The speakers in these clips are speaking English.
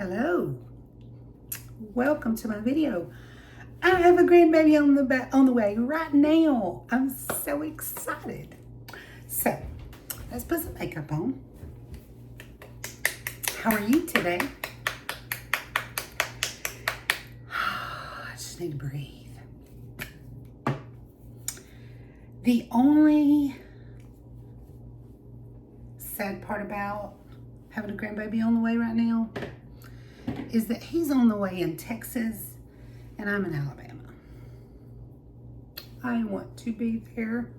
Hello, welcome to my video. I have a grandbaby on the way right now. I'm so excited. So let's put some makeup on. How are you today? I just need to breathe. The only sad part about having a grandbaby on the way right now is that he's on the way in Texas and I'm in Alabama. I want to be there.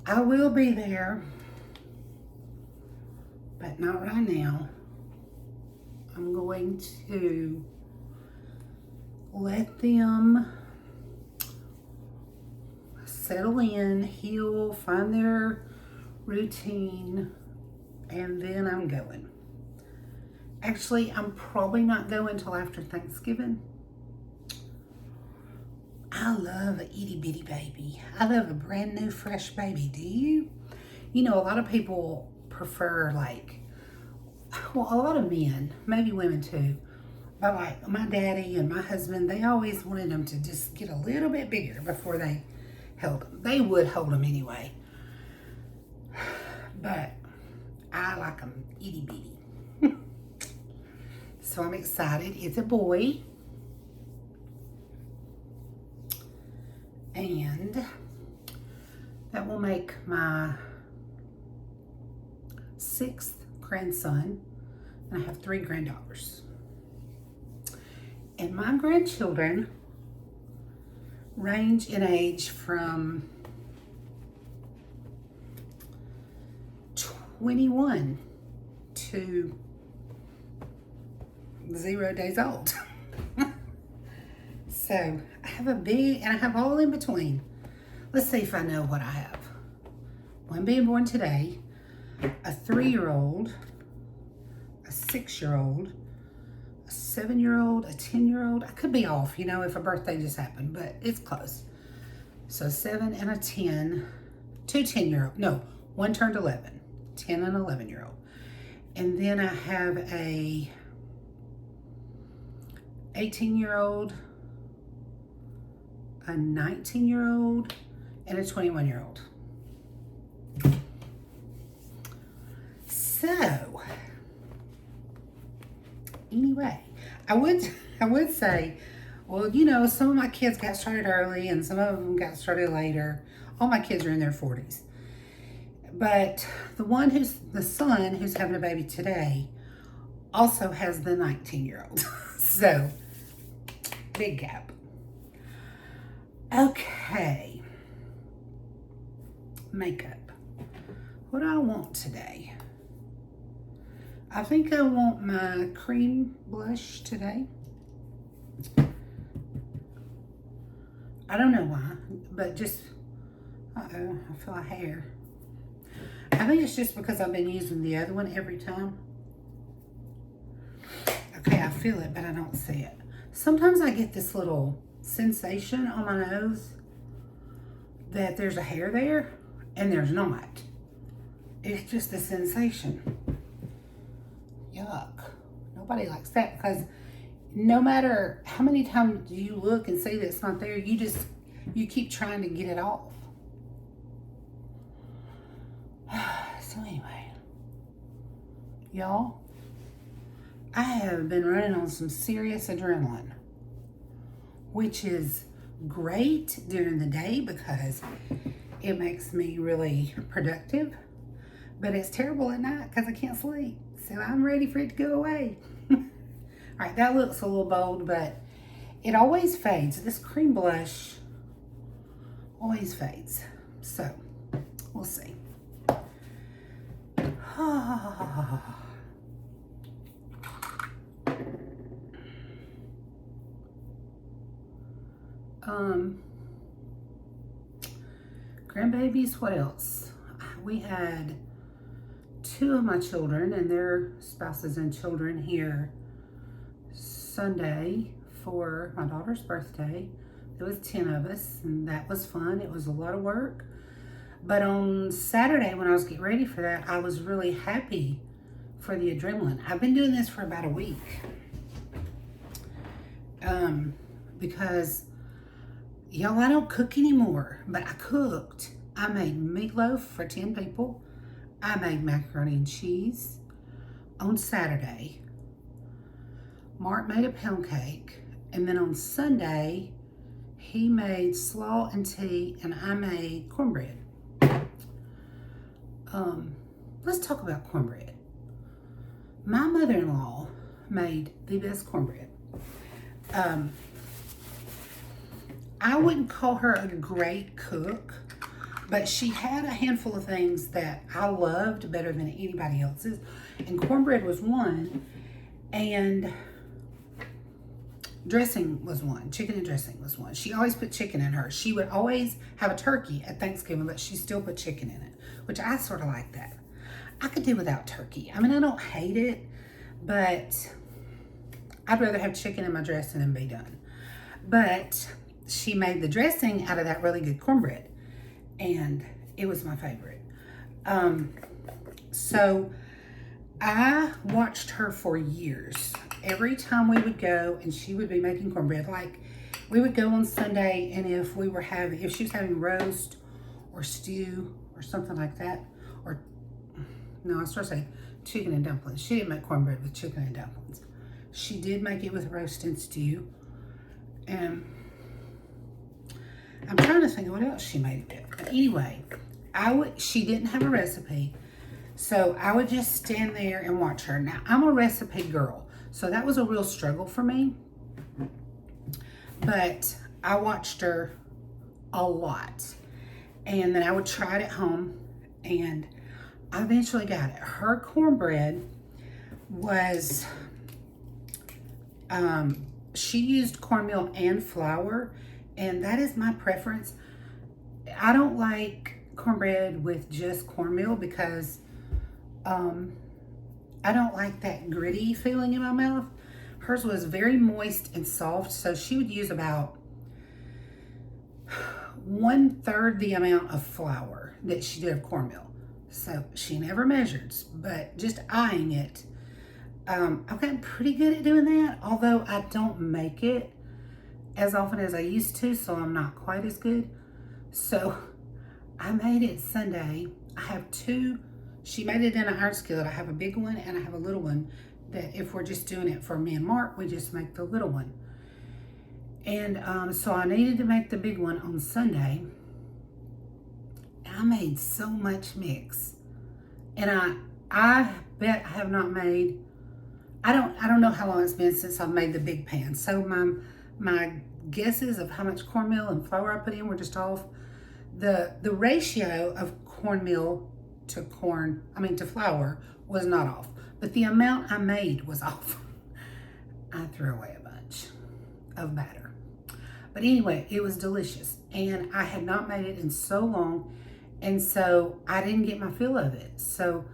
I will be there, but not right now. I'm going to let them settle in, heal, find their routine, and then I'm going. Actually, I'm probably not going until after Thanksgiving. I love an itty bitty baby. I love a brand new fresh baby. Do you? You know, a lot of people prefer a lot of men, maybe women too, but like my daddy and my husband, they always wanted them to just get a little bit bigger before they held them. They would hold them anyway, but I like them itty bitty. So I'm excited. It's a boy. And that will make my 6th grandson. And I have 3 granddaughters. And my grandchildren range in age from 21 to 0 days old. So I have a big, and I have all in between. Let's see if I know what I have. One being born today, a 3-year-old, a 6-year-old, a 7-year-old, a 10-year-old. I could be off, you know, if a birthday just happened, but it's close. So 7 and a 10, 2 10-year-old. No, one turned 11, 10 and 11-year-old. And then I have a 18-year-old, a 19-year-old, and a 21-year-old. So, anyway, I would say, well, you know, some of my kids got started early and some of them got started later. All my kids are in their 40s. But the son who's having a baby today also has the 19-year-old. So, big gap. Okay. Makeup. What do I want today? I think I want my cream blush today. I don't know why, but just, uh-oh, I feel a hair. I think it's just because I've been using the other one every time. Okay, I feel it, but I don't see it. Sometimes I get this little sensation on my nose that there's a hair there, and there's not. It's just a sensation. Yuck. Nobody likes that, because no matter how many times you look and see that it's not there, you keep trying to get it off. So anyway, y'all, I have been running on some serious adrenaline, which is great during the day because it makes me really productive, but it's terrible at night because I can't sleep. So I'm ready for it to go away. All right, that looks a little bold, but it always fades. This cream blush always fades. So we'll see. Grandbabies, what else? We had 2 of my children and their spouses and children here Sunday for my daughter's birthday. There was 10 of us, and that was fun. It was a lot of work. But on Saturday, when I was getting ready for that, I was really happy for the adrenaline. I've been doing this for about a week. Because, y'all, I don't cook anymore, but I cooked. I made meatloaf for 10 people. I made macaroni and cheese on Saturday. Mark made a pound cake. And then on Sunday, he made slaw and tea, and I made cornbread. Let's talk about cornbread. My mother-in-law made the best cornbread. I wouldn't call her a great cook, but she had a handful of things that I loved better than anybody else's, and cornbread was one, and dressing was one. Chicken and dressing was one. She always put chicken in hers. She would always have a turkey at Thanksgiving, but she still put chicken in it, which I sort of like that. I could do without turkey. I mean, I don't hate it, but I'd rather have chicken in my dressing and be done. But she made the dressing out of that really good cornbread, and it was my favorite. So I watched her for years. Every time we would go and she would be making cornbread, like we would go on Sunday, and if she was having roast or stew or something like that, I was trying to say chicken and dumplings. She didn't make cornbread with chicken and dumplings. She did make it with roast and stew. And I'm trying to think of what else she made it with. But anyway, she didn't have a recipe, so I would just stand there and watch her. Now, I'm a recipe girl, so that was a real struggle for me. But I watched her a lot. And then I would try it at home, and I eventually got it. Her cornbread was, she used cornmeal and flour, and that is my preference. I don't like cornbread with just cornmeal because I don't like that gritty feeling in my mouth. Hers was very moist and soft, so she would use about 1/3 the amount of flour that she did of cornmeal. So she never measured, but just eyeing it, I've gotten pretty good at doing that, although I don't make it as often as I used to, so I'm not quite as good. So I made it Sunday. I have two. She made it in an iron skillet. I have a big one and I have a little one that if we're just doing it for me and Mark, we just make the little one. And so I needed to make the big one on Sunday. I made so much mix. And I bet I have not made, I don't know how long it's been since I've made the big pan. So my guesses of how much cornmeal and flour I put in were just off. The ratio of cornmeal to flour was not off, but the amount I made was off. I threw away a bunch of batter. But anyway, it was delicious, and I had not made it in so long, and so I didn't get my fill of it. So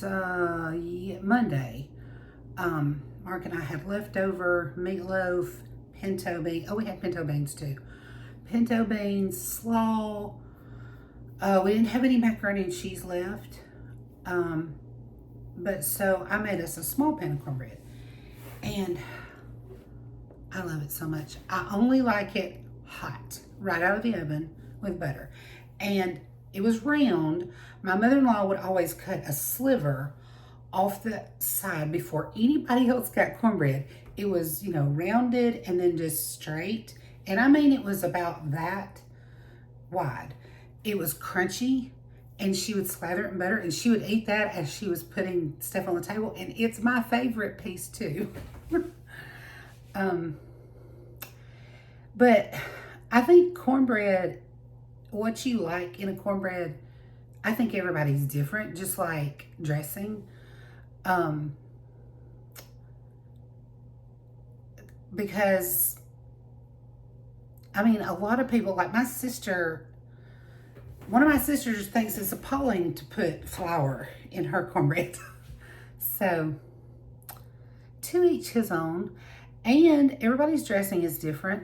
yeah, Monday, Mark and I had leftover meatloaf, pinto beans. Oh, we had pinto beans too. Pinto beans, slaw. We didn't have any macaroni and cheese left. But so I made us a small pan of cornbread. And I love it so much. I only like it hot, right out of the oven with butter. And it was round. My mother-in-law would always cut a sliver off the side before anybody else got cornbread. It was, rounded and then just straight. And I mean, it was about that wide. It was crunchy, and she would slather it in butter, and she would eat that as she was putting stuff on the table. And it's my favorite piece too. But I think cornbread, what you like in a cornbread, I think everybody's different, just like dressing. Because, I mean, a lot of people, like my sister, one of my sisters thinks it's appalling to put flour in her cornbread. So, to each his own. And everybody's dressing is different.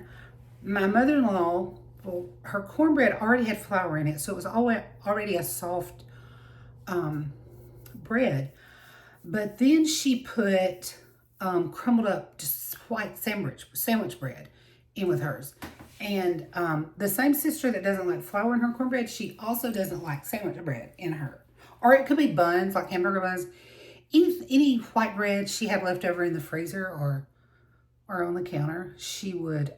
My mother-in-law, well, her cornbread already had flour in it, so it was already a soft bread. But then she put crumbled up just white sandwich bread in with hers. And the same sister that doesn't like flour in her cornbread, she also doesn't like sandwich bread in her. Or it could be buns, like hamburger buns. Any white bread she had left over in the freezer or on the counter, she would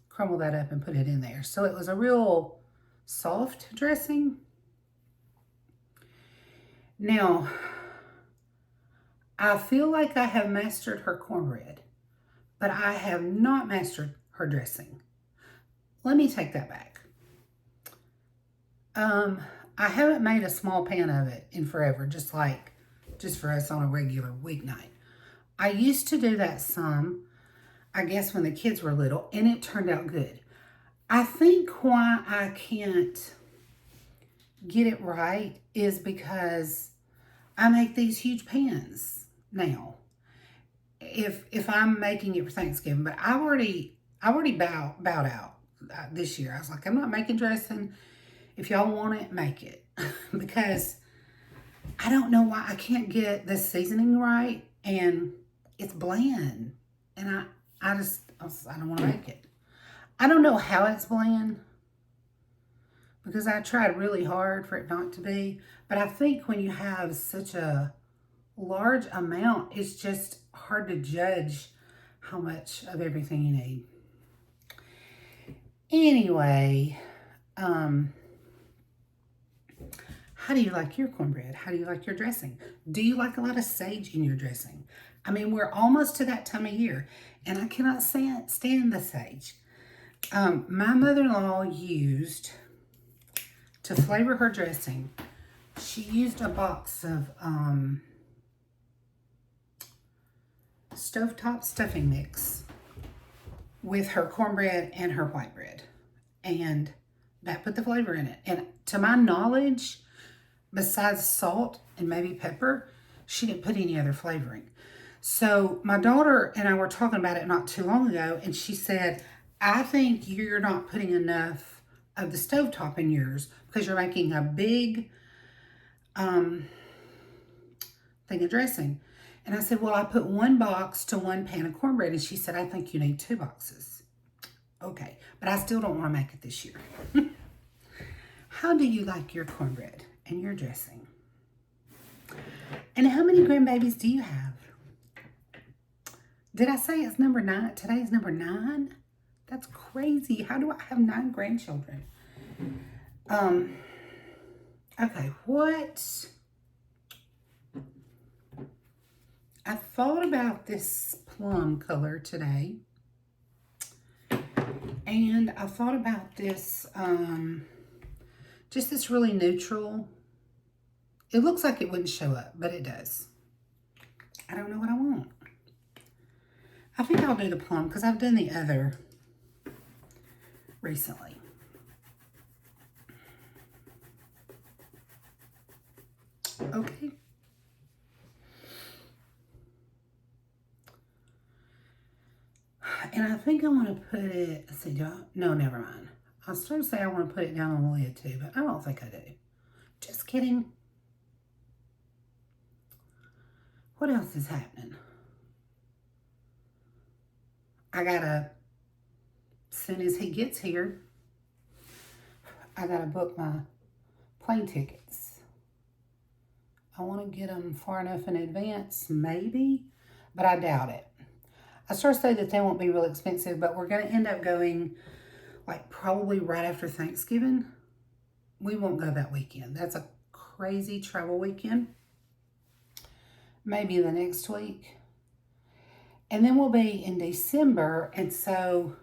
crumble that up and put it in there. So it was a real soft dressing. Now, I feel like I have mastered her cornbread, but I have not mastered her dressing. Let me take that back. I haven't made a small pan of it in forever, just for us on a regular weeknight. I used to do that some, I guess when the kids were little, and it turned out good. I think why I can't get it right is because I make these huge pans now. If I'm making it for Thanksgiving, but I already bowed out this year. I was like, I'm not making dressing. If y'all want it, make it. Because I don't know why I can't get the seasoning right, and it's bland. And I don't want to make it. I don't know how it's bland, because I tried really hard for it not to be. But I think when you have such a large amount, it's just hard to judge how much of everything you need. Anyway, how do you like your cornbread? How do you like your dressing? Do you like a lot of sage in your dressing? I mean, we're almost to that time of year, and I cannot stand the sage. My mother-in-law used, to flavor her dressing, she used a box of stovetop stuffing mix with her cornbread and her white bread. And that put the flavor in it. And to my knowledge, besides salt and maybe pepper, she didn't put any other flavoring. So my daughter and I were talking about it not too long ago, and she said, I think you're not putting enough of the stovetop in yours because you're making a big thing of dressing. And I said, well, I put 1 box to 1 pan of cornbread. And she said, I think you need 2 boxes. Okay, but I still don't want to make it this year. How do you like your cornbread and your dressing? And how many grandbabies do you have? Did I say it's number 9? Today is number 9? That's crazy. How do I have 9 grandchildren? Okay, what? I thought about this plum color today. And I thought about this, just this really neutral. It looks like it wouldn't show up, but it does. I don't know what I want. I think I'll do the plum because I've done the other recently. Okay. And I think I want to put it, let's see, no, never mind. I was starting to say I want to put it down on the lid too, but I don't think I do. Just kidding. What else is happening? As soon as he gets here, I gotta book my plane tickets. I want to get them far enough in advance, maybe, but I doubt it. I sort of say that they won't be real expensive, but we're going to end up going like probably right after Thanksgiving. We won't go that weekend. That's a crazy travel weekend. Maybe the next week. And then we'll be in December, and so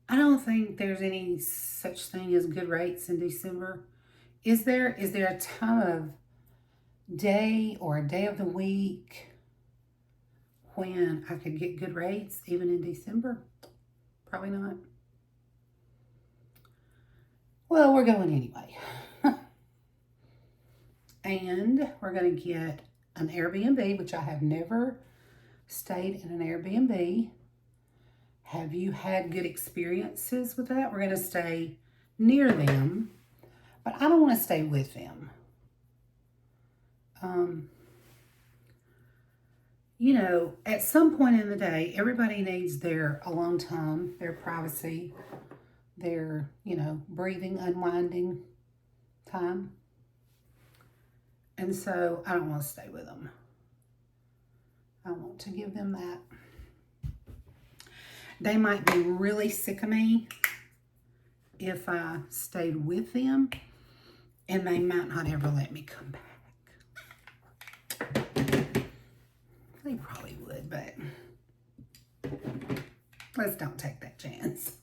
I don't think there's any such thing as good rates in December. Is there a time of day or a day of the week when I could get good rates even in December? Probably not. Well, we're going anyway. And we're going to get an Airbnb, which I have never stayed in an Airbnb. Have you had good experiences with that? We're going to stay near them, but I don't want to stay with them. you know, at some point in the day, everybody needs their alone time, their privacy, their, you know, breathing, unwinding time. And so I don't want to stay with them. I want to give them that. They might be really sick of me if I stayed with them, and they might not ever let me come back. They probably would, but let's don't take that chance.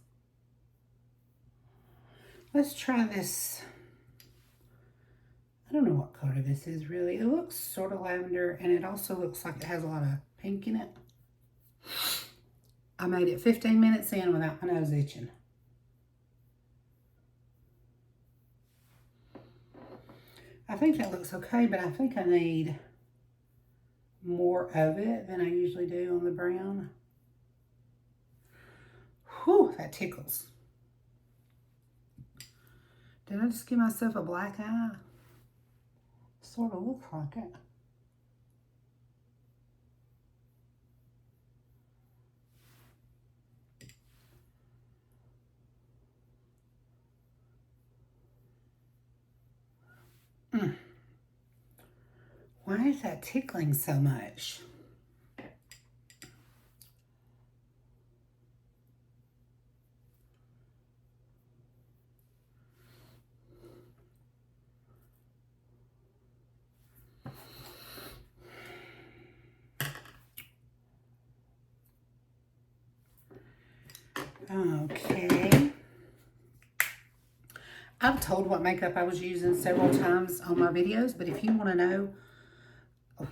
Let's try this. I don't know what color this is really. It looks sort of lavender, and it also looks like it has a lot of pink in it. I made it 15 minutes in without my nose itching. I think that looks okay, but I think I need more of it than I usually do on the brown. Whew, that tickles. Did I just give myself a black eye? Sort of looks like it. Why is that tickling so much? Okay. I've told what makeup I was using several times on my videos, but if you want to know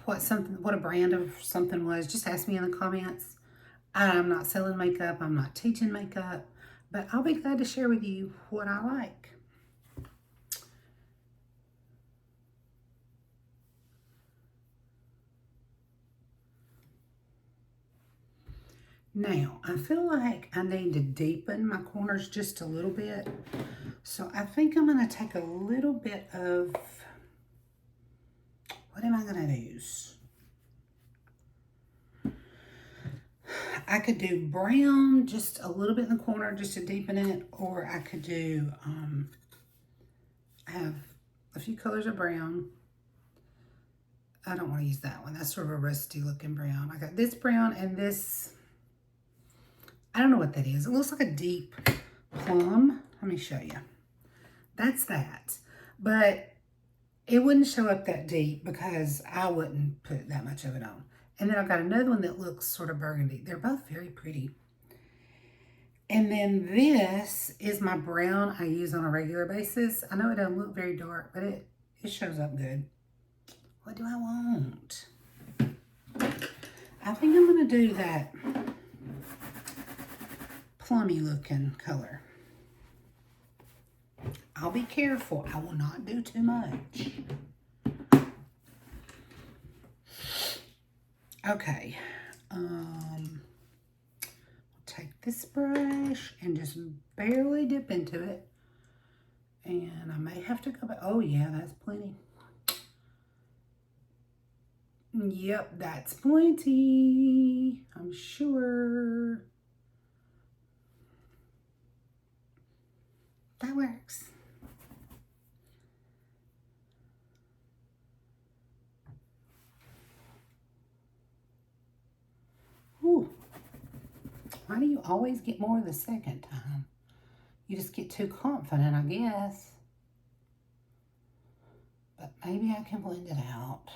what a brand of something was, just ask me in the comments. I'm not selling makeup. I'm not teaching makeup, but I'll be glad to share with you what I like. Now, I feel like I need to deepen my corners just a little bit. So I think I'm going to take a little bit of, what am I going to use? I could do brown, just a little bit in the corner just to deepen it, or I could do, I have a few colors of brown. I don't want to use that one. That's sort of a rusty looking brown. I got this brown and this, I don't know what that is. It looks like a deep plum. Let me show you. That's that. But it wouldn't show up that deep because I wouldn't put that much of it on. And then I've got another one that looks sort of burgundy. They're both very pretty. And then this is my brown I use on a regular basis. I know it doesn't look very dark, but it shows up good. What do I want? I think I'm going to do that plummy looking color. I'll be careful. I will not do too much. Okay. Take this brush and just barely dip into it. And I may have to go back. Oh yeah, that's plenty. Yep, that's plenty. I'm sure. That works. Ooh. Why do you always get more the second time? You just get too confident, I guess. But maybe I can blend it out.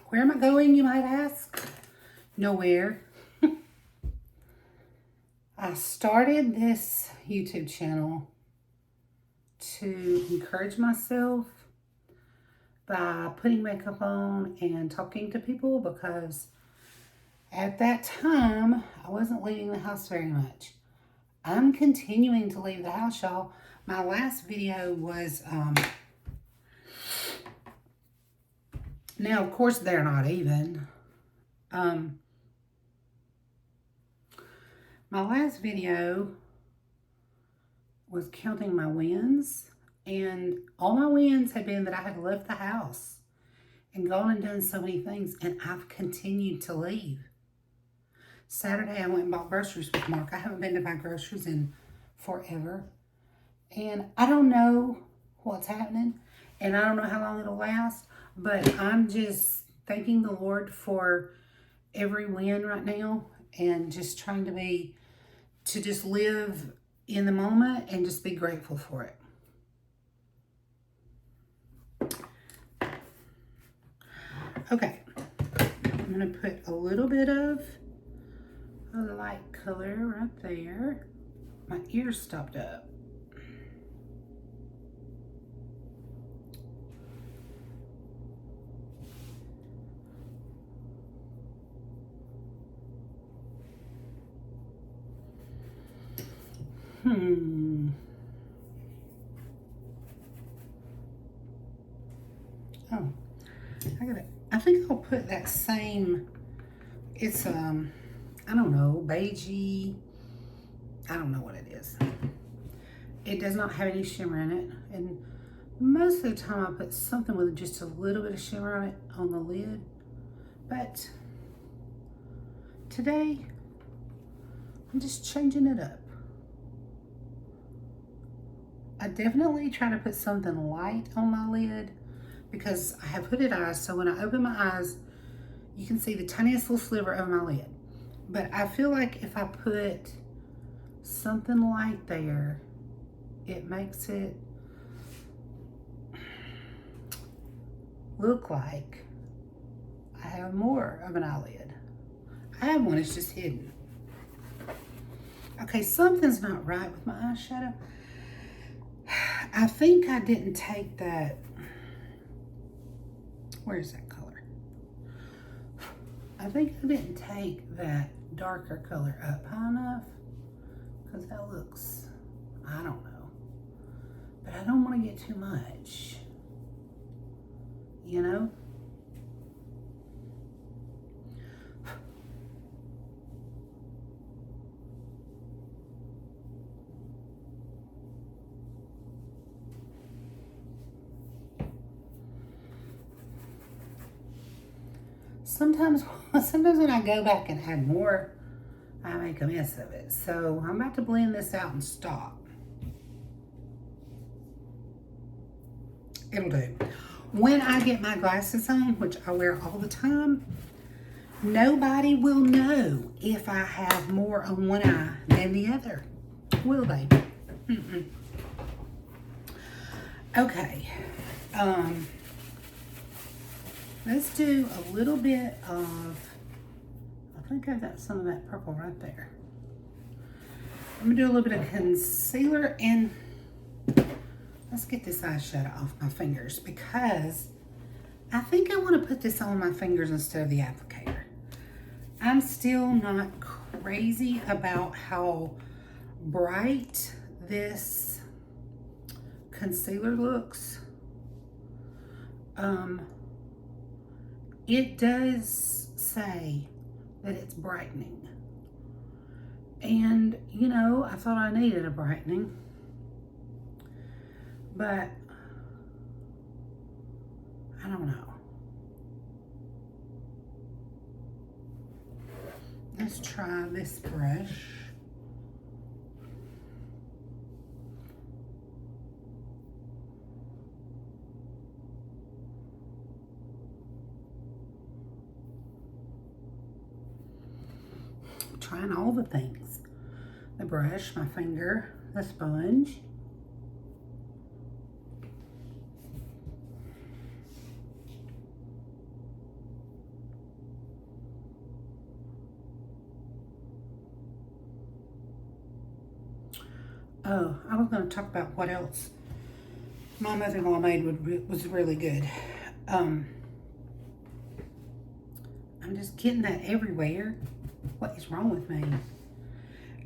Where am I going, you might ask? Nowhere. I started this YouTube channel to encourage myself by putting makeup on and talking to people, because at that time I wasn't leaving the house very much. I'm continuing to leave the house, y'all. My last video was now of course they're not even my last video was counting my wins, and all my wins had been that I had left the house and gone and done so many things, and I've continued to leave. Saturday, I went and bought groceries with Mark. I haven't been to buy groceries in forever, and I don't know what's happening, and I don't know how long it'll last, but I'm just thanking the Lord for every win right now, and just trying to just live in the moment and just be grateful for it. Okay, I'm going to put a little bit of a light color right there. My ears stopped up. Oh, I think I'll put that same, it's, I don't know, beigey, I don't know what it is. It does not have any shimmer in it, and most of the time I put something with just a little bit of shimmer on it on the lid, but today I'm just changing it up. I definitely try to put something light on my lid because I have hooded eyes, so when I open my eyes, you can see the tiniest little sliver of my lid. But I feel like if I put something light there, it makes it look like I have more of an eyelid. I have one, it's just hidden. Okay, something's not right with my eyeshadow. I think I didn't take that, where's that color? I think I didn't take that darker color up high enough, because that looks, I don't know. But I don't want to get too much, you know? Sometimes when I go back and add more, I make a mess of it. So I'm about to blend this out and stop. It'll do. When I get my glasses on, which I wear all the time, nobody will know if I have more on one eye than the other, will they? Okay. Let's do a little bit of, I think I've got some of that purple right there. I'm gonna do a little bit of concealer, and let's get this eyeshadow off my fingers because I think I want to put this on my fingers instead of the applicator. I'm still not crazy about how bright this concealer looks. It does say that it's brightening. And, you know, I thought I needed a brightening. But, I don't know. Let's try this brush. Trying all the things. The brush, my finger, the sponge. Oh, I was going to talk about what else my mother-in-law made was really good. I'm just getting that everywhere. What is wrong with me?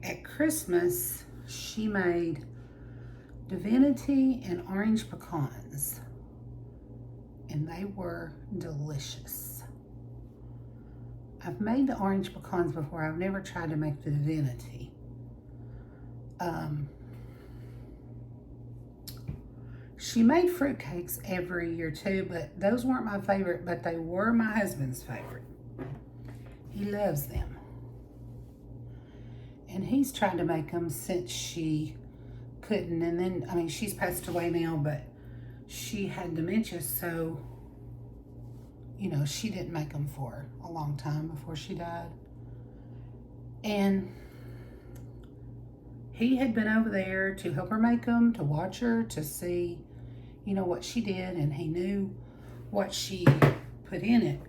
At Christmas, she made divinity and orange pecans, and they were delicious. I've made the orange pecans before. I've never tried to make the divinity. She made fruitcakes every year too, but those weren't my favorite, but they were my husband's favorite. He loves them. And he's tried to make them since she couldn't. And then, I mean, she's passed away now, but she had dementia, so, you know, she didn't make them for a long time before she died. And he had been over there to help her make them, to watch her, to see, you know, what she did, and he knew what she put in it.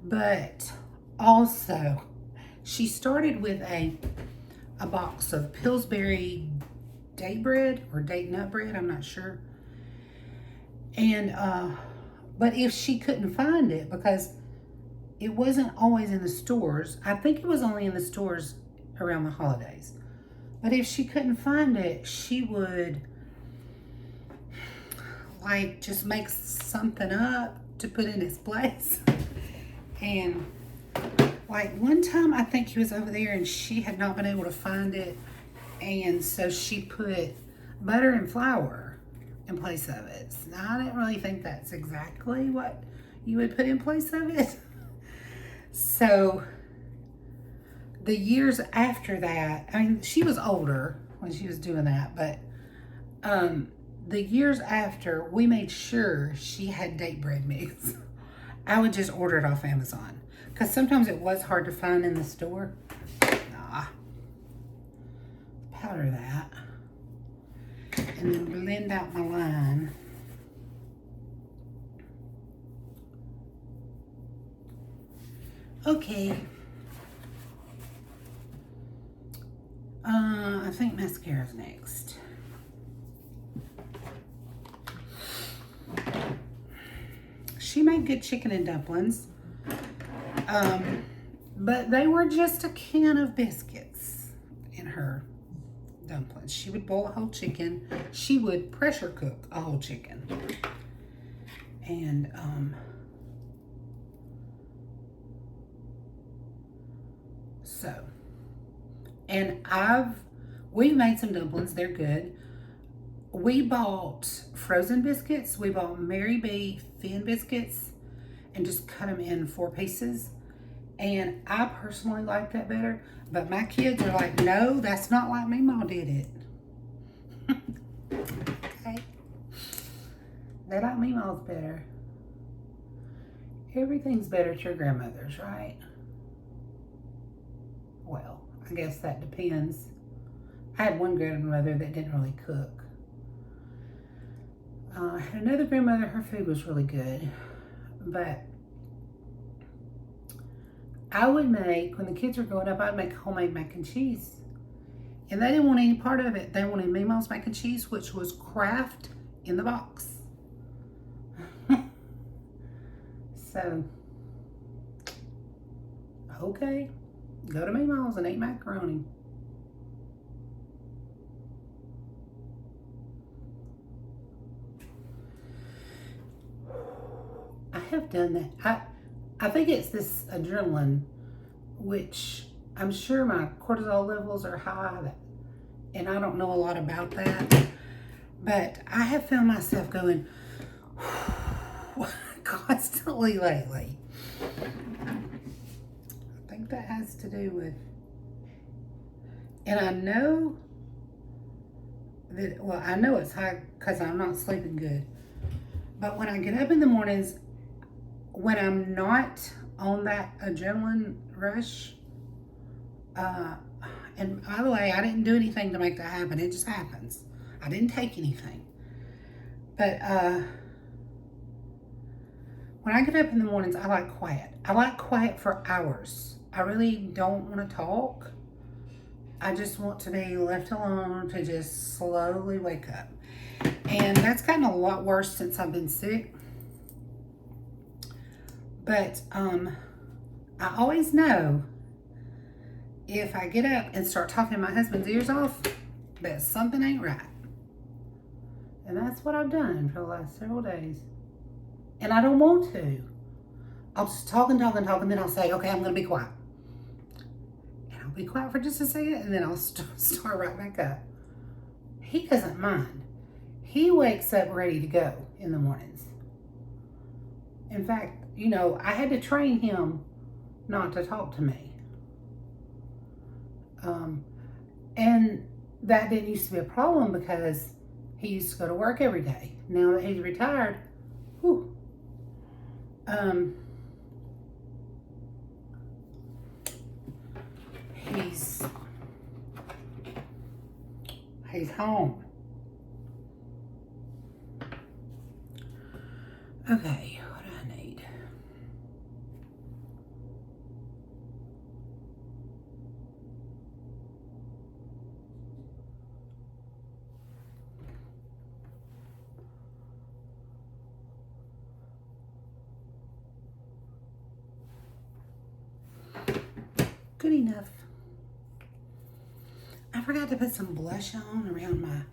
But also, she started with a box of Pillsbury date bread or date nut bread, I'm not sure. And, but if she couldn't find it, because it wasn't always in the stores, I think it was only in the stores around the holidays. But if she couldn't find it, she would like just make something up to put in its place. And like one time I think he was over there and she had not been able to find it. And so she put butter and flour in place of it. Now, I didn't really think that's exactly what you would put in place of it. So the years after that, I mean, she was older when she was doing that, but the years after, we made sure she had date bread mix. I would just order it off Amazon, because sometimes it was hard to find in the store. Nah. Powder that. And then blend out my line. Okay. I think mascara's next. She made good chicken and dumplings. But they were just a can of biscuits in her dumplings. She would boil a whole chicken. She would pressure cook a whole chicken. And we've made some dumplings. They're good. We bought frozen biscuits. We bought Mary B. thin biscuits and just cut them in 4 pieces. And I personally like that better. But my kids are like, no, that's not like me. Mom did it. Okay. They like me Mom's better. Everything's better at your grandmother's, right? Well, I guess that depends. I had one grandmother that didn't really cook. I had another grandmother, her food was really good. But I would make, when the kids were growing up, I'd make homemade mac and cheese. And they didn't want any part of it. They wanted Meemaw's mac and cheese, which was Kraft in the box. So, okay, go to Meemaw's and eat macaroni. I have done that. I think it's this adrenaline, which I'm sure my cortisol levels are high, and I don't know a lot about that. But I have found myself going constantly lately. I think that has to do with, and I know that, well, I know it's high because I'm not sleeping good. But when I get up in the mornings, when I'm not on that adrenaline rush, and by the way, I didn't do anything to make that happen. It just happens. I didn't take anything. But when I get up in the mornings, I like quiet. I like quiet for hours. I really don't want to talk. I just want to be left alone to just slowly wake up. And that's gotten a lot worse since I've been sick. But I always know if I get up and start talking my husband's ears off, that something ain't right. And that's what I've done for the last several days. And I don't want to. I'll just talk, and then I'll say, okay, I'm going to be quiet. And I'll be quiet for just a second, and then I'll start right back up. He doesn't mind. He wakes up ready to go in the mornings. In fact, you know, I had to train him not to talk to me. And that didn't used to be a problem because he used to go to work every day. Now that he's retired, whew, he's home. Okay, what do I need? Good enough. I forgot to put some blush on around my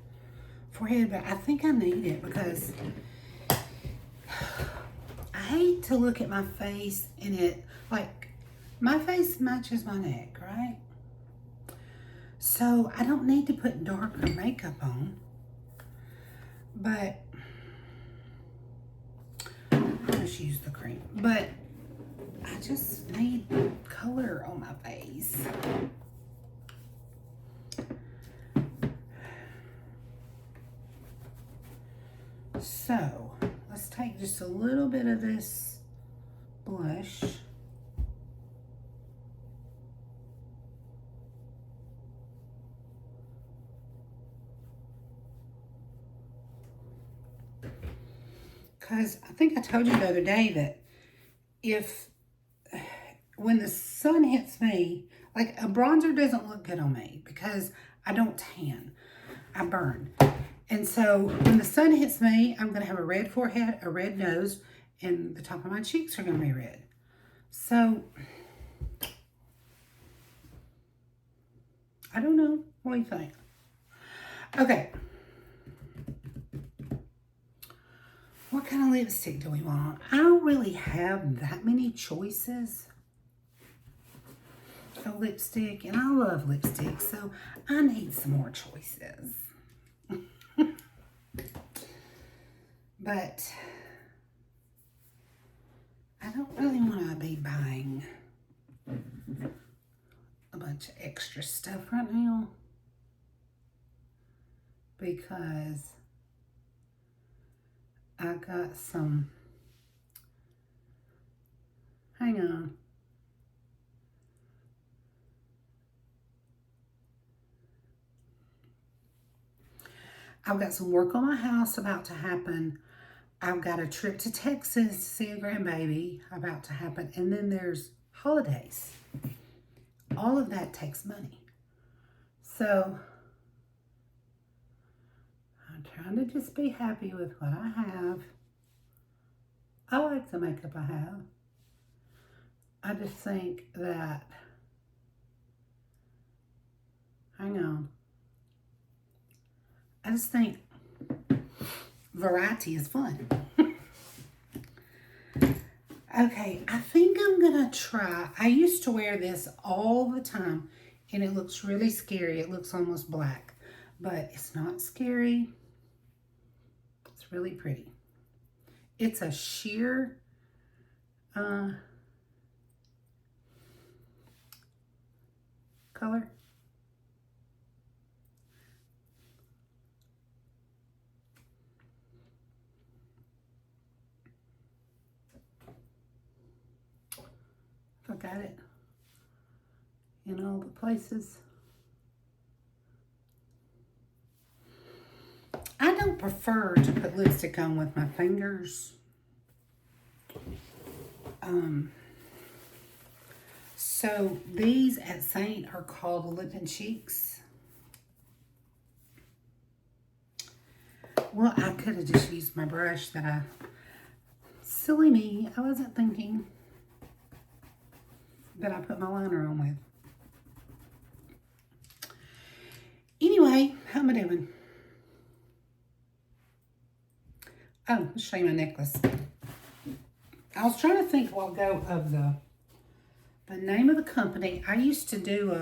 forehead, but I think I need it because I hate to look at my face and it, like, my face matches my neck, right? So I don't need to put darker makeup on, but I'll just use the cream. But I just need color on my face. So let's take just a little bit of this blush. Because I think I told you the other day that when the sun hits me, like a bronzer doesn't look good on me because I don't tan, I burn. And so when the sun hits me, I'm going to have a red forehead, a red nose, and the top of my cheeks are going to be red. So, I don't know. What do you think? Okay. What kind of lipstick do we want? I don't really have that many choices of lipstick, and I love lipstick, so I need some more choices. But I don't really want to be buying a bunch of extra stuff right now because I got some, hang on. I've got some work on my house about to happen. I've got a trip to Texas to see a grandbaby about to happen. And then there's holidays. All of that takes money. So I'm trying to just be happy with what I have. I like the makeup I have. I just think that, hang on. I just think variety is fun. Okay, I think I'm gonna try. I used to wear this all the time and it looks really scary. It looks almost black, but it's not scary. It's really pretty. It's a sheer color. I got it in all the places. I don't prefer to put lipstick on with my fingers. So these at Saint are called Lip and Cheeks. Well, I could have just used my brush silly me, I wasn't thinking that I put my liner on with. Anyway, how am I doing? Oh, let's show you my necklace. I was trying to think a while ago of the name of the company. I used to do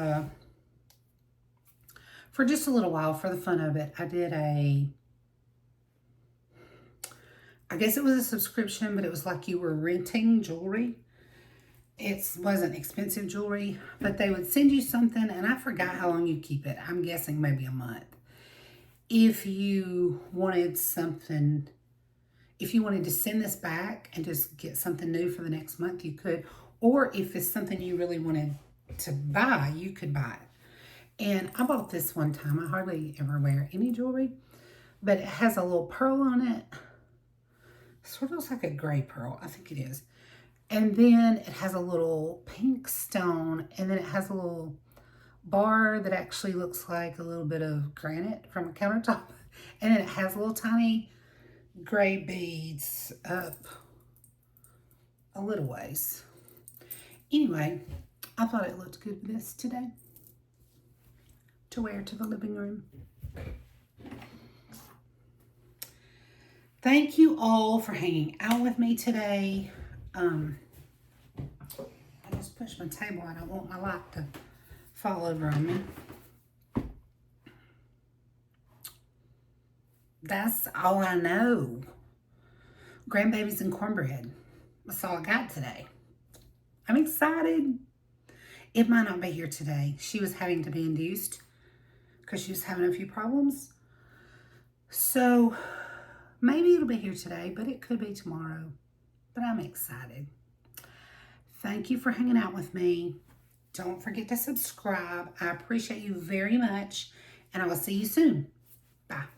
for just a little while, for the fun of it, I did a I guess it was a subscription, but it was like you were renting jewelry. It wasn't expensive jewelry, but they would send you something, and I forgot how long you keep it. I'm guessing maybe a month. If you wanted something, if you wanted to send this back and just get something new for the next month, you could. Or if it's something you really wanted to buy, you could buy it. And I bought this one time. I hardly ever wear any jewelry, but it has a little pearl on it. Sort of looks like a gray pearl. I think it is. And then it has a little pink stone, and then it has a little bar that actually looks like a little bit of granite from a countertop. And then it has little tiny gray beads up a little ways. Anyway, I thought it looked good with this today to wear to the living room. Thank you all for hanging out with me today. I just pushed my table. I don't want my light to fall over on me. That's all I know. Grandbabies and cornbread. That's all I got today. I'm excited. It might not be here today. She was having to be induced because she was having a few problems. So maybe it'll be here today, but it could be tomorrow. But I'm excited. Thank you for hanging out with me. Don't forget to subscribe. I appreciate you very much, and I will see you soon. Bye.